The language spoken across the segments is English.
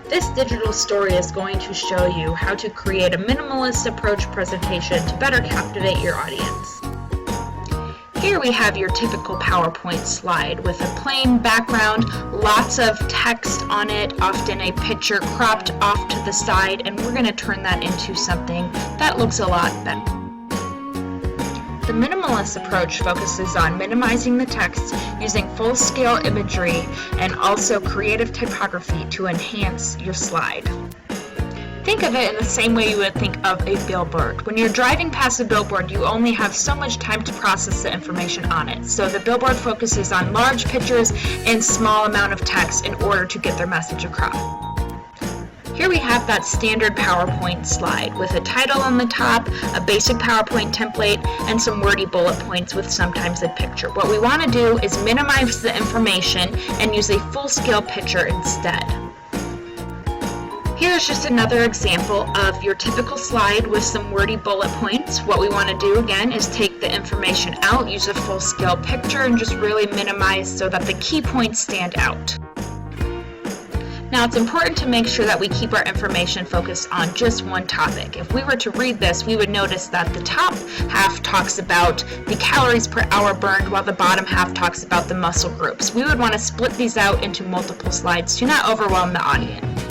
This digital story is going to show you how to create a minimalist approach presentation to better captivate your audience. Here we have your typical PowerPoint slide with a plain background, lots of text on it, often a picture cropped off to the side, and we're going to turn that into something that looks a lot better. The minimalist approach focuses on minimizing the text using full-scale imagery and also creative typography to enhance your slide. Think of it in the same way you would think of a billboard. When you're driving past a billboard, you only have so much time to process the information on it. So the billboard focuses on large pictures and small amount of text in order to get their message across. Here we have that standard PowerPoint slide with a title on the top, a basic PowerPoint template, and some wordy bullet points with sometimes a picture. What we want to do is minimize the information and use a full-scale picture instead. Here's just another example of your typical slide with some wordy bullet points. What we want to do again is take the information out, use a full-scale picture, and just really minimize so that the key points stand out. Now it's important to make sure that we keep our information focused on just one topic. If we were to read this, we would notice that the top half talks about the calories per hour burned while the bottom half talks about the muscle groups. We would want to split these out into multiple slides to not overwhelm the audience.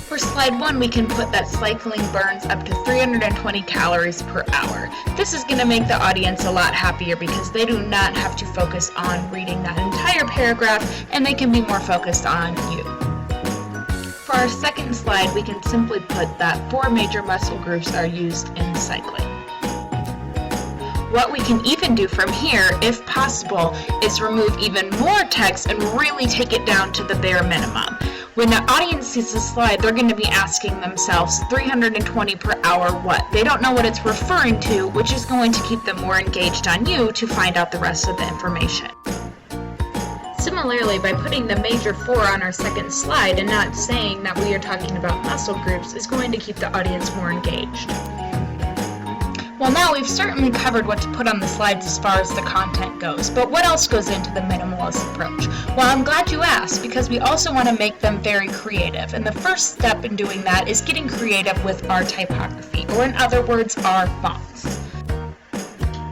For slide 1, we can put that cycling burns up to 320 calories per hour. This is going to make the audience a lot happier because they do not have to focus on reading that entire paragraph and they can be more focused on you. For our second slide, we can simply put that 4 major muscle groups are used in cycling. What we can even do from here, if possible, is remove even more text and really take it down to the bare minimum. When the audience sees the slide, they're going to be asking themselves 320 per hour what? They don't know what it's referring to, which is going to keep them more engaged on you to find out the rest of the information. Similarly, by putting the major 4 on our second slide and not saying that we are talking about muscle groups is going to keep the audience more engaged. Well, now we've certainly covered what to put on the slides as far as the content goes, but what else goes into the minimalist approach? Well, I'm glad you asked because we also want to make them very creative, and the first step in doing that is getting creative with our typography, or in other words, our fonts.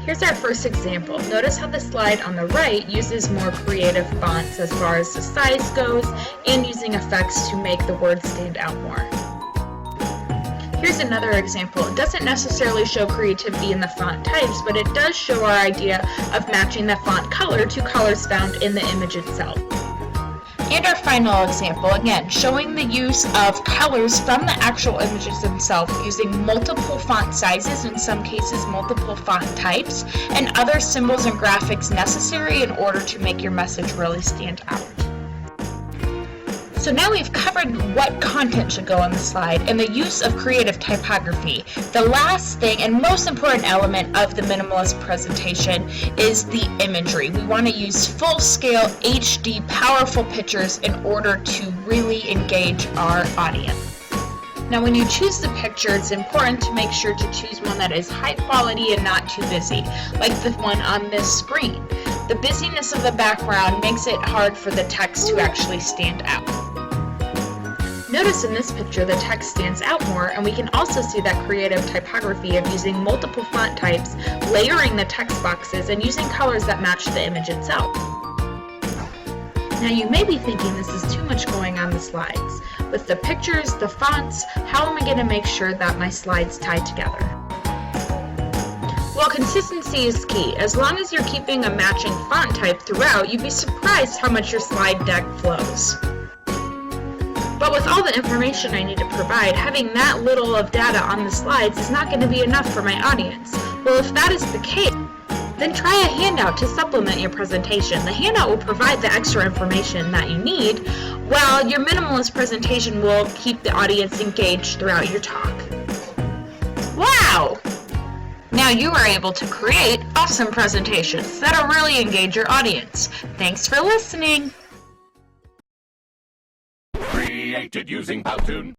Here's our first example. Notice how the slide on the right uses more creative fonts as far as the size goes and using effects to make the words stand out more. Here's another example. It doesn't necessarily show creativity in the font types, but it does show our idea of matching the font color to colors found in the image itself. And our final example, again, showing the use of colors from the actual images themselves using multiple font sizes, in some cases multiple font types, and other symbols and graphics necessary in order to make your message really stand out. So now we've covered what content should go on the slide and the use of creative typography. The last thing and most important element of the minimalist presentation is the imagery. We want to use full-scale HD powerful pictures in order to really engage our audience. Now when you choose the picture, it's important to make sure to choose one that is high quality and not too busy, like the one on this screen. The busyness of the background makes it hard for the text to actually stand out. Notice in this picture the text stands out more, and we can also see that creative typography of using multiple font types, layering the text boxes, and using colors that match the image itself. Now you may be thinking this is too much going on the slides. With the pictures, the fonts, how am I going to make sure that my slides tie together? Well, consistency is key. As long as you're keeping a matching font type throughout, you'd be surprised how much your slide deck flows. But with all the information I need to provide, having that little of data on the slides is not going to be enough for my audience. Well, if that is the case, then try a handout to supplement your presentation. The handout will provide the extra information that you need, while your minimalist presentation will keep the audience engaged throughout your talk. Wow! Now you are able to create awesome presentations that'll really engage your audience. Thanks for listening! Created using Powtoon.